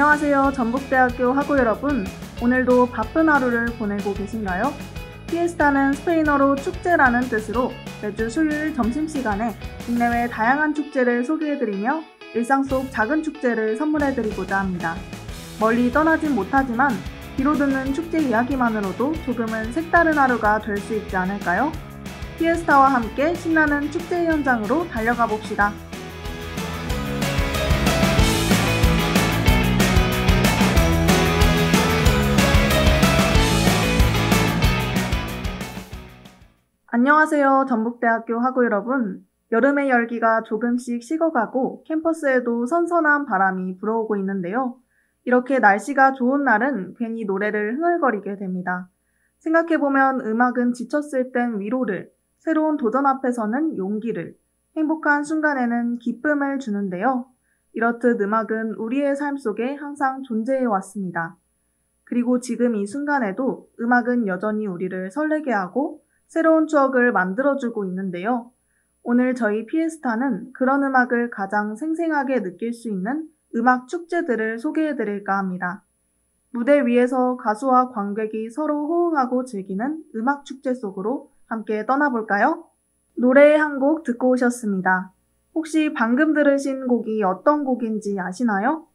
안녕하세요. 전북대학교 학우 여러분. 오늘도 바쁜 하루를 보내고 계신가요? 피에스타는 스페인어로 축제라는 뜻으로 매주 수요일 점심시간에 국내외 다양한 축제를 소개해드리며 일상 속 작은 축제를 선물해드리고자 합니다. 멀리 떠나진 못하지만 귀로 듣는 축제 이야기만으로도 조금은 색다른 하루가 될 수 있지 않을까요? 피에스타와 함께 신나는 축제 현장으로 달려가 봅시다. 안녕하세요. 전북대학교 학우 여러분. 여름의 열기가 조금씩 식어가고 캠퍼스에도 선선한 바람이 불어오고 있는데요. 이렇게 날씨가 좋은 날은 괜히 노래를 흥얼거리게 됩니다. 생각해보면 음악은 지쳤을 땐 위로를, 새로운 도전 앞에서는 용기를, 행복한 순간에는 기쁨을 주는데요. 이렇듯 음악은 우리의 삶 속에 항상 존재해 왔습니다. 그리고 지금 이 순간에도 음악은 여전히 우리를 설레게 하고 새로운 추억을 만들어주고 있는데요. 오늘 저희 피에스타는 그런 음악을 가장 생생하게 느낄 수 있는 음악 축제들을 소개해드릴까 합니다. 무대 위에서 가수와 관객이 서로 호응하고 즐기는 음악 축제 속으로 함께 떠나볼까요? 노래 한 곡 듣고 오셨습니다. 혹시 방금 들으신 곡이 어떤 곡인지 아시나요?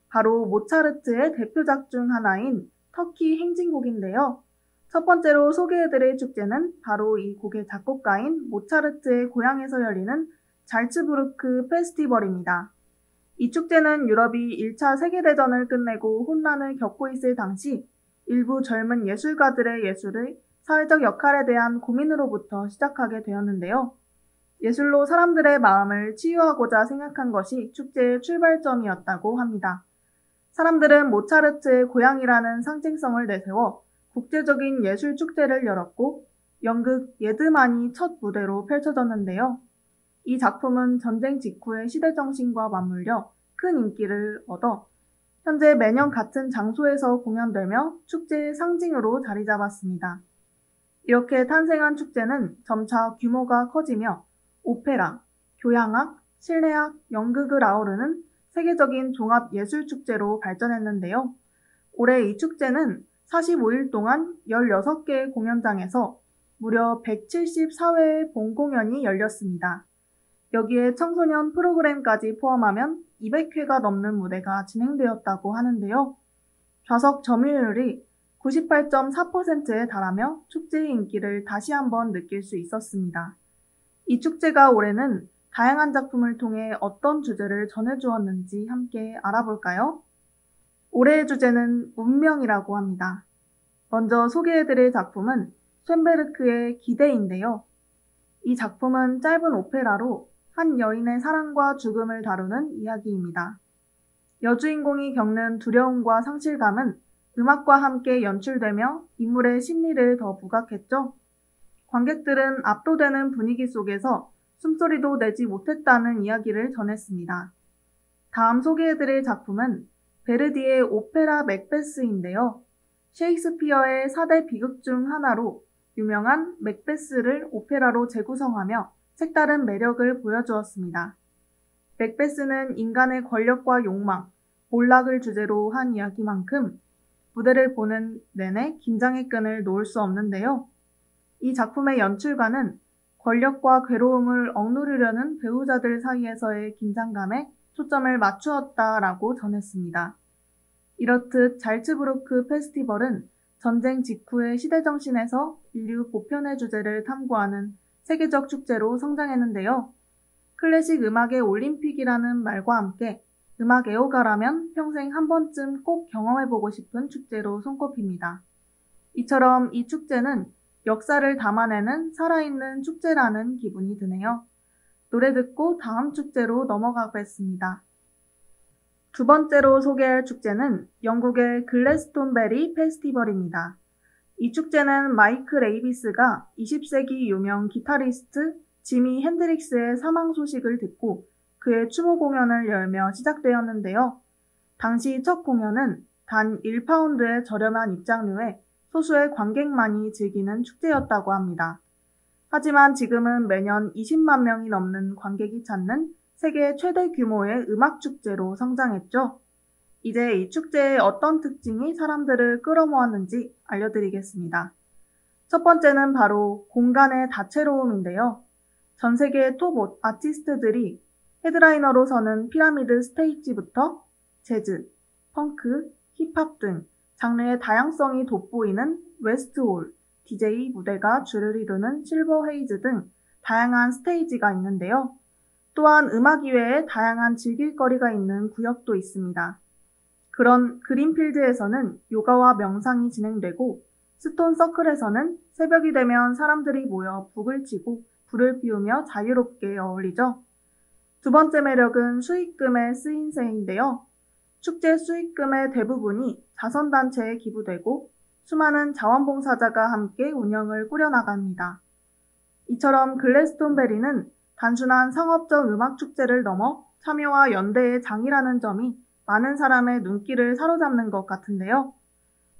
바로 모차르트의 대표작 중 하나인 터키 행진곡인데요. 첫 번째로 소개해드릴 축제는 바로 이 곡의 작곡가인 모차르트의 고향에서 열리는 잘츠부르크 페스티벌입니다. 이 축제는 유럽이 1차 세계대전을 끝내고 혼란을 겪고 있을 당시 일부 젊은 예술가들의 예술의 사회적 역할에 대한 고민으로부터 시작하게 되었는데요. 예술로 사람들의 마음을 치유하고자 생각한 것이 축제의 출발점이었다고 합니다. 사람들은 모차르트의 고향이라는 상징성을 내세워 국제적인 예술 축제를 열었고 연극 예드만이 첫 무대로 펼쳐졌는데요. 이 작품은 전쟁 직후의 시대 정신과 맞물려 큰 인기를 얻어 현재 매년 같은 장소에서 공연되며 축제의 상징으로 자리 잡았습니다. 이렇게 탄생한 축제는 점차 규모가 커지며 오페라, 교향악, 실내악, 연극을 아우르는 세계적인 종합예술축제로 발전했는데요. 올해 이 축제는 45일 동안 16개의 공연장에서 무려 174회의 본공연이 열렸습니다. 여기에 청소년 프로그램까지 포함하면 200회가 넘는 무대가 진행되었다고 하는데요. 좌석 점유율이 98.4%에 달하며 축제의 인기를 다시 한번 느낄 수 있었습니다. 이 축제가 올해는 다양한 작품을 통해 어떤 주제를 전해주었는지 함께 알아볼까요? 올해의 주제는 운명이라고 합니다. 먼저 소개해드릴 작품은 쇤베르크의 기대인데요. 이 작품은 짧은 오페라로 한 여인의 사랑과 죽음을 다루는 이야기입니다. 여주인공이 겪는 두려움과 상실감은 음악과 함께 연출되며 인물의 심리를 더 부각했죠. 관객들은 압도되는 분위기 속에서 숨소리도 내지 못했다는 이야기를 전했습니다. 다음 소개해드릴 작품은 베르디의 오페라 맥베스인데요. 셰익스피어의 4대 비극 중 하나로 유명한 맥베스를 오페라로 재구성하며 색다른 매력을 보여주었습니다. 맥베스는 인간의 권력과 욕망, 몰락을 주제로 한 이야기만큼 무대를 보는 내내 긴장의 끈을 놓을 수 없는데요. 이 작품의 연출가는 권력과 괴로움을 억누르려는 배우자들 사이에서의 긴장감에 초점을 맞추었다라고 전했습니다. 이렇듯 잘츠부르크 페스티벌은 전쟁 직후의 시대정신에서 인류 보편의 주제를 탐구하는 세계적 축제로 성장했는데요. 클래식 음악의 올림픽이라는 말과 함께 음악 애호가라면 평생 한 번쯤 꼭 경험해보고 싶은 축제로 손꼽힙니다. 이처럼 이 축제는 역사를 담아내는 살아있는 축제라는 기분이 드네요. 노래 듣고 다음 축제로 넘어가겠습니다. 두 번째로 소개할 축제는 영국의 글래스톤베리 페스티벌입니다. 이 축제는 마이클 에이비스가 20세기 유명 기타리스트 지미 핸드릭스의 사망 소식을 듣고 그의 추모 공연을 열며 시작되었는데요. 당시 첫 공연은 단 1파운드의 저렴한 입장료에 소수의 관객만이 즐기는 축제였다고 합니다. 하지만 지금은 매년 20만 명이 넘는 관객이 찾는 세계 최대 규모의 음악 축제로 성장했죠. 이제 이 축제의 어떤 특징이 사람들을 끌어모았는지 알려드리겠습니다. 첫 번째는 바로 공간의 다채로움인데요. 전 세계 톱 아티스트들이 헤드라이너로 서는 피라미드 스테이지부터 재즈, 펑크, 힙합 등 장르의 다양성이 돋보이는 웨스트홀, DJ 무대가 줄을 이루는 실버 헤이즈 등 다양한 스테이지가 있는데요. 또한 음악 이외에 다양한 즐길거리가 있는 구역도 있습니다. 그런 그린필드에서는 요가와 명상이 진행되고 스톤 서클에서는 새벽이 되면 사람들이 모여 북을 치고 불을 피우며 자유롭게 어울리죠. 두 번째 매력은 수익금의 쓰임새인데요. 축제 수익금의 대부분이 자선단체에 기부되고 수많은 자원봉사자가 함께 운영을 꾸려나갑니다. 이처럼 글래스톤베리는 단순한 상업적 음악축제를 넘어 참여와 연대의 장이라는 점이 많은 사람의 눈길을 사로잡는 것 같은데요.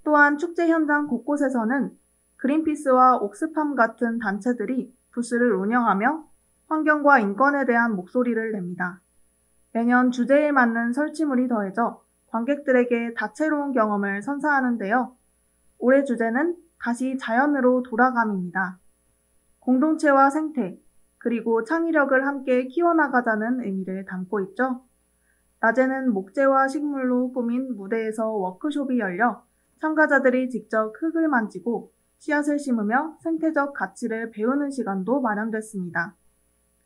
또한 축제 현장 곳곳에서는 그린피스와 옥스팜 같은 단체들이 부스를 운영하며 환경과 인권에 대한 목소리를 냅니다. 매년 주제에 맞는 설치물이 더해져 관객들에게 다채로운 경험을 선사하는데요. 올해 주제는 다시 자연으로 돌아감입니다. 공동체와 생태, 그리고 창의력을 함께 키워나가자는 의미를 담고 있죠. 낮에는 목재와 식물로 꾸민 무대에서 워크숍이 열려 참가자들이 직접 흙을 만지고 씨앗을 심으며 생태적 가치를 배우는 시간도 마련됐습니다.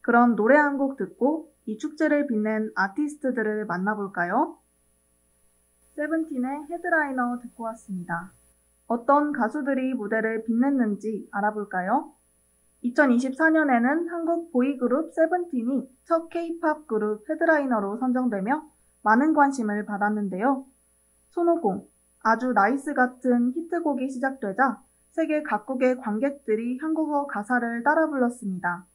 그럼 노래 한 곡 듣고 이 축제를 빛낸 아티스트들을 만나볼까요? 세븐틴의 헤드라이너 듣고 왔습니다. 어떤 가수들이 무대를 빛냈는지 알아볼까요? 2024년에는 한국 보이그룹 세븐틴이 첫 K-팝 그룹 헤드라이너로 선정되며 많은 관심을 받았는데요. 손오공, 아주 나이스 같은 히트곡이 시작되자 세계 각국의 관객들이 한국어 가사를 따라 불렀습니다.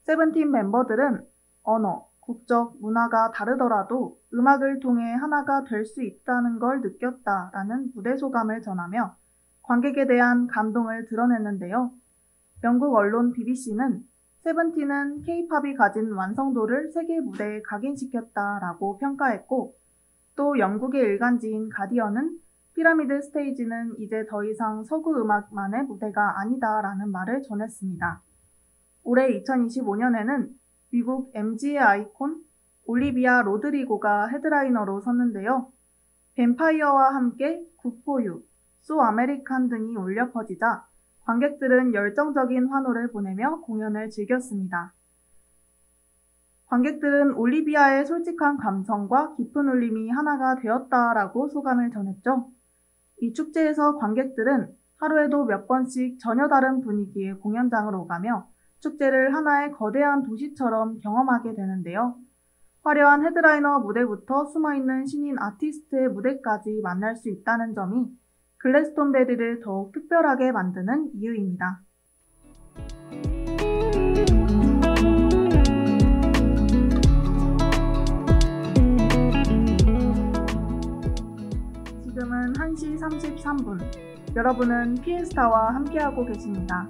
세븐틴 멤버들은 언어, 국적, 문화가 다르더라도 음악을 통해 하나가 될 수 있다는 걸 느꼈다라는 무대 소감을 전하며 관객에 대한 감동을 드러냈는데요. 영국 언론 BBC는 세븐틴은 K-팝이 가진 완성도를 세계 무대에 각인시켰다라고 평가했고, 또 영국의 일간지인 가디언은 피라미드 스테이지는 이제 더 이상 서구 음악만의 무대가 아니다라는 말을 전했습니다. 올해 2025년에는 미국 MG의 아이콘 올리비아 로드리고가 헤드라이너로 섰는데요. 뱀파이어와 함께 굿포유, 소 아메리칸 등이 울려 퍼지자 관객들은 열정적인 환호를 보내며 공연을 즐겼습니다. 관객들은 올리비아의 솔직한 감성과 깊은 울림이 하나가 되었다라고 소감을 전했죠. 이 축제에서 관객들은 하루에도 몇 번씩 전혀 다른 분위기의 공연장을 오가며 축제를 하나의 거대한 도시처럼 경험하게 되는데요. 화려한 헤드라이너 무대부터 숨어있는 신인 아티스트의 무대까지 만날 수 있다는 점이 글래스톤베리를 더욱 특별하게 만드는 이유입니다. 지금은 1시 33분. 여러분은 피에스타와 함께하고 계십니다.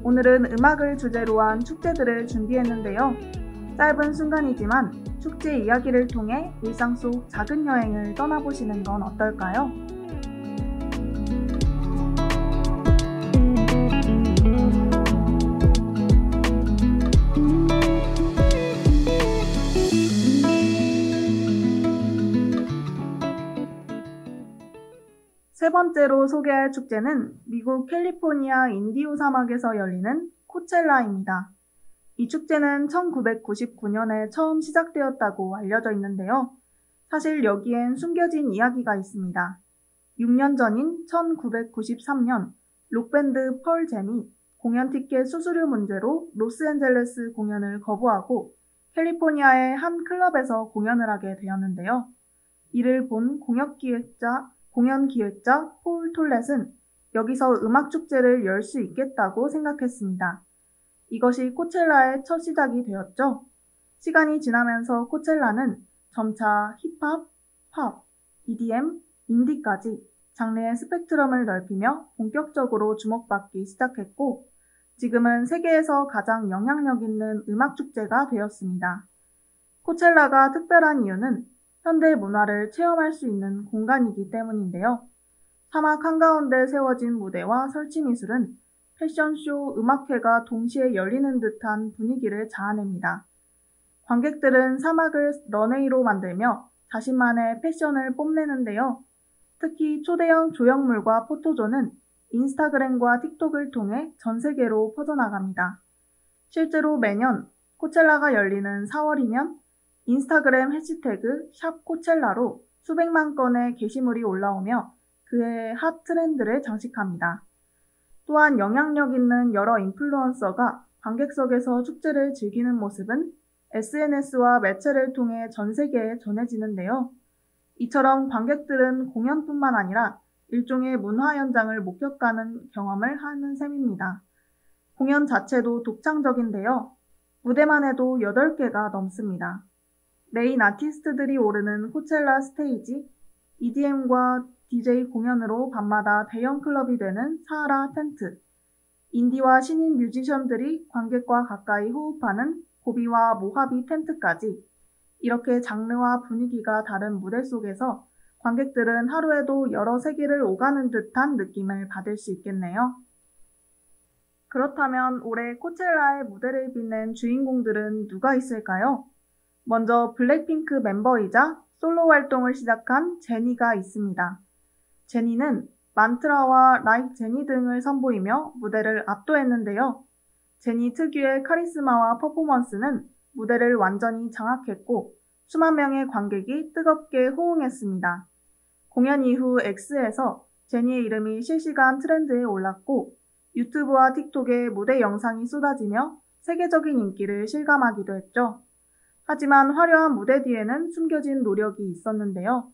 오늘은 음악을 주제로 한 축제들을 준비했는데요. 짧은 순간이지만 축제 이야기를 통해 일상 속 작은 여행을 떠나보시는 건 어떨까요? 세 번째로 소개할 축제는 미국 캘리포니아 인디오 사막에서 열리는 코첼라입니다. 이 축제는 1999년에 처음 시작되었다고 알려져 있는데요. 사실 여기엔 숨겨진 이야기가 있습니다. 6년 전인 1993년 록밴드 펄잼이 공연 티켓 수수료 문제로 로스앤젤레스 공연을 거부하고 캘리포니아의 한 클럽에서 공연을 하게 되었는데요. 이를 본 공연 기획자 폴 톨렛은 여기서 음악축제를 열 수 있겠다고 생각했습니다. 이것이 코첼라의 첫 시작이 되었죠. 시간이 지나면서 코첼라는 점차 힙합, 팝, EDM, 인디까지 장르의 스펙트럼을 넓히며 본격적으로 주목받기 시작했고, 지금은 세계에서 가장 영향력 있는 음악축제가 되었습니다. 코첼라가 특별한 이유는 현대 문화를 체험할 수 있는 공간이기 때문인데요. 사막 한가운데 세워진 무대와 설치 미술은 패션쇼, 음악회가 동시에 열리는 듯한 분위기를 자아냅니다. 관객들은 사막을 런웨이로 만들며 자신만의 패션을 뽐내는데요. 특히 초대형 조형물과 포토존은 인스타그램과 틱톡을 통해 전 세계로 퍼져나갑니다. 실제로 매년 코첼라가 열리는 4월이면 인스타그램 해시태그 샵코첼라로 수백만 건의 게시물이 올라오며 그의 핫 트렌드를 장식합니다. 또한 영향력 있는 여러 인플루언서가 관객석에서 축제를 즐기는 모습은 SNS와 매체를 통해 전 세계에 전해지는데요. 이처럼 관객들은 공연뿐만 아니라 일종의 문화 현장을 목격하는 경험을 하는 셈입니다. 공연 자체도 독창적인데요. 무대만 해도 8개가 넘습니다. 메인 아티스트들이 오르는 코첼라 스테이지, EDM과 DJ 공연으로 밤마다 대형 클럽이 되는 사하라 텐트, 인디와 신인 뮤지션들이 관객과 가까이 호흡하는 고비와 모하비 텐트까지 이렇게 장르와 분위기가 다른 무대 속에서 관객들은 하루에도 여러 세계를 오가는 듯한 느낌을 받을 수 있겠네요. 그렇다면 올해 코첼라의 무대를 빛낸 주인공들은 누가 있을까요? 먼저 블랙핑크 멤버이자 솔로 활동을 시작한 제니가 있습니다. 제니는 만트라와 Like 제니 등을 선보이며 무대를 압도했는데요. 제니 특유의 카리스마와 퍼포먼스는 무대를 완전히 장악했고 수만 명의 관객이 뜨겁게 호응했습니다. 공연 이후 X에서 제니의 이름이 실시간 트렌드에 올랐고 유튜브와 틱톡에 무대 영상이 쏟아지며 세계적인 인기를 실감하기도 했죠. 하지만 화려한 무대 뒤에는 숨겨진 노력이 있었는데요.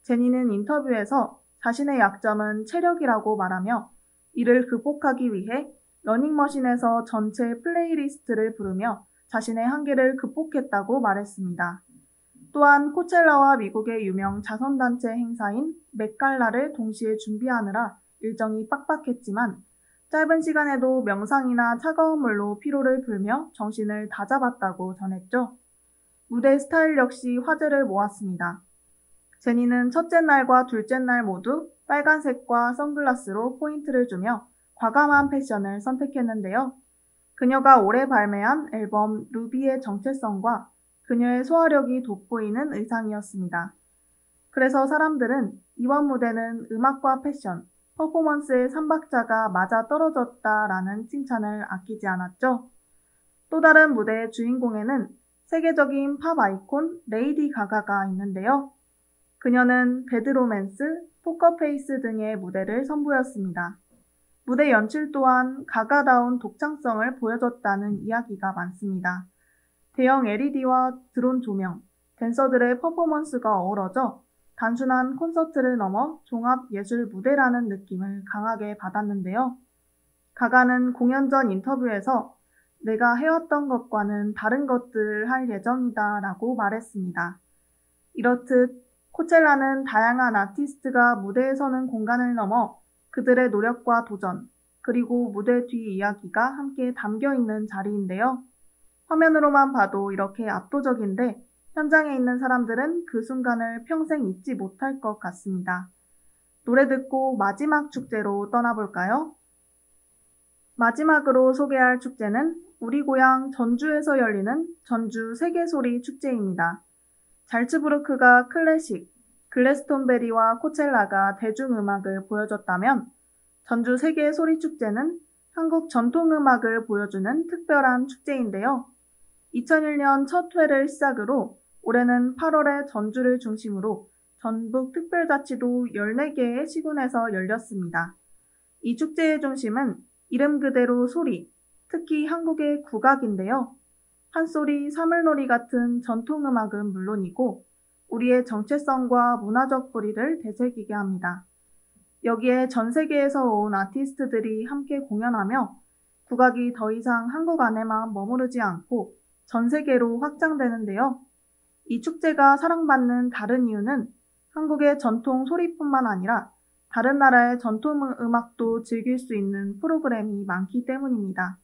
제니는 인터뷰에서 자신의 약점은 체력이라고 말하며 이를 극복하기 위해 러닝머신에서 전체 플레이리스트를 부르며 자신의 한계를 극복했다고 말했습니다. 또한 코첼라와 미국의 유명 자선단체 행사인 맷갈라를 동시에 준비하느라 일정이 빡빡했지만 짧은 시간에도 명상이나 차가운 물로 피로를 풀며 정신을 다잡았다고 전했죠. 무대 스타일 역시 화제를 모았습니다. 제니는 첫째 날과 둘째 날 모두 빨간색과 선글라스로 포인트를 주며 과감한 패션을 선택했는데요. 그녀가 올해 발매한 앨범 루비의 정체성과 그녀의 소화력이 돋보이는 의상이었습니다. 그래서 사람들은 이번 무대는 음악과 패션, 퍼포먼스의 3박자가 맞아 떨어졌다라는 칭찬을 아끼지 않았죠. 또 다른 무대의 주인공에는 세계적인 팝 아이콘 레이디 가가가 있는데요. 그녀는 배드 로맨스, 포커페이스 등의 무대를 선보였습니다. 무대 연출 또한 가가다운 독창성을 보여줬다는 이야기가 많습니다. 대형 LED와 드론 조명, 댄서들의 퍼포먼스가 어우러져 단순한 콘서트를 넘어 종합예술 무대라는 느낌을 강하게 받았는데요. 가가는 공연 전 인터뷰에서 내가 해왔던 것과는 다른 것들을 할 예정이다 라고 말했습니다. 이렇듯 코첼라는 다양한 아티스트가 무대에 서는 공간을 넘어 그들의 노력과 도전, 그리고 무대 뒤 이야기가 함께 담겨있는 자리인데요. 화면으로만 봐도 이렇게 압도적인데 현장에 있는 사람들은 그 순간을 평생 잊지 못할 것 같습니다. 노래 듣고 마지막 축제로 떠나볼까요? 마지막으로 소개할 축제는 우리 고향 전주에서 열리는 전주 세계소리 축제입니다. 잘츠부르크가 클래식, 글래스톤베리와 코첼라가 대중음악을 보여줬다면 전주 세계소리축제는 한국 전통음악을 보여주는 특별한 축제인데요. 2001년 첫 회를 시작으로 올해는 8월에 전주를 중심으로 전북 특별자치도 14개의 시군에서 열렸습니다. 이 축제의 중심은 이름 그대로 소리, 특히 한국의 국악인데요. 판소리, 사물놀이 같은 전통음악은 물론이고 우리의 정체성과 문화적 뿌리를 되새기게 합니다. 여기에 전 세계에서 온 아티스트들이 함께 공연하며 국악이 더 이상 한국 안에만 머무르지 않고 전 세계로 확장되는데요. 이 축제가 사랑받는 다른 이유는 한국의 전통 소리뿐만 아니라 다른 나라의 전통 음악도 즐길 수 있는 프로그램이 많기 때문입니다.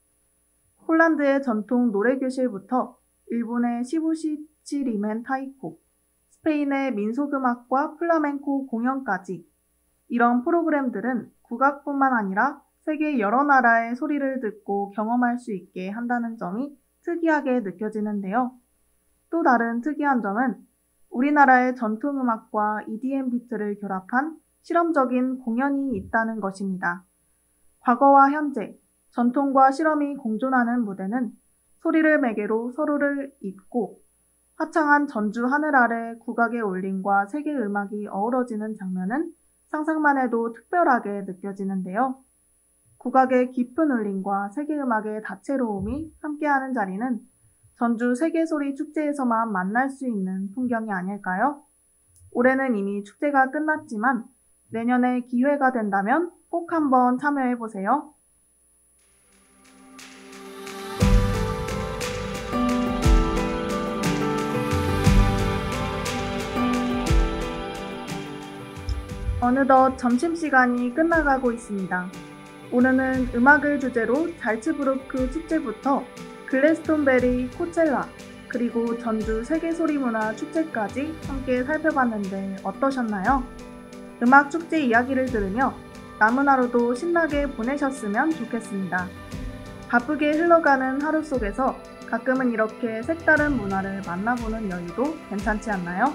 폴란드의 전통 노래교실부터 일본의 시부시치 리멘 타이코, 스페인의 민속음악과 플라멩코 공연까지. 이런 프로그램들은 국악뿐만 아니라 세계 여러 나라의 소리를 듣고 경험할 수 있게 한다는 점이 특이하게 느껴지는데요. 또 다른 특이한 점은 우리나라의 전통음악과 EDM 비트를 결합한 실험적인 공연이 있다는 것입니다. 과거와 현재, 전통과 실험이 공존하는 무대는 소리를 매개로 서로를 잇고 화창한 전주 하늘 아래 국악의 울림과 세계 음악이 어우러지는 장면은 상상만 해도 특별하게 느껴지는데요. 국악의 깊은 울림과 세계 음악의 다채로움이 함께하는 자리는 전주 세계소리 축제에서만 만날 수 있는 풍경이 아닐까요? 올해는 이미 축제가 끝났지만 내년에 기회가 된다면 꼭 한번 참여해보세요. 어느덧 점심시간이 끝나가고 있습니다. 오늘은 음악을 주제로 잘츠부르크 축제부터 글래스톤베리, 코첼라, 그리고 전주 세계소리문화 축제까지 함께 살펴봤는데 어떠셨나요? 음악 축제 이야기를 들으며 남은 하루도 신나게 보내셨으면 좋겠습니다. 바쁘게 흘러가는 하루 속에서 가끔은 이렇게 색다른 문화를 만나보는 여유도 괜찮지 않나요?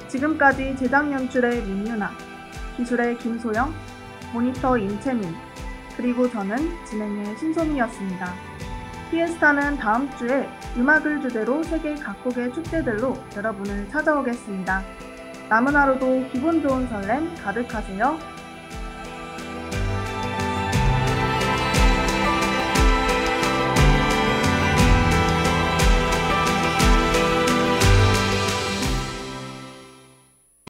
지금까지 제작 연출의 민유나, 기술의 김소영, 모니터 임채민, 그리고 저는 진행의 신소미였습니다. 피에스타는 다음 주에 음악을 주제로 세계 각국의 축제들로 여러분을 찾아오겠습니다. 남은 하루도 기분 좋은 설렘 가득하세요.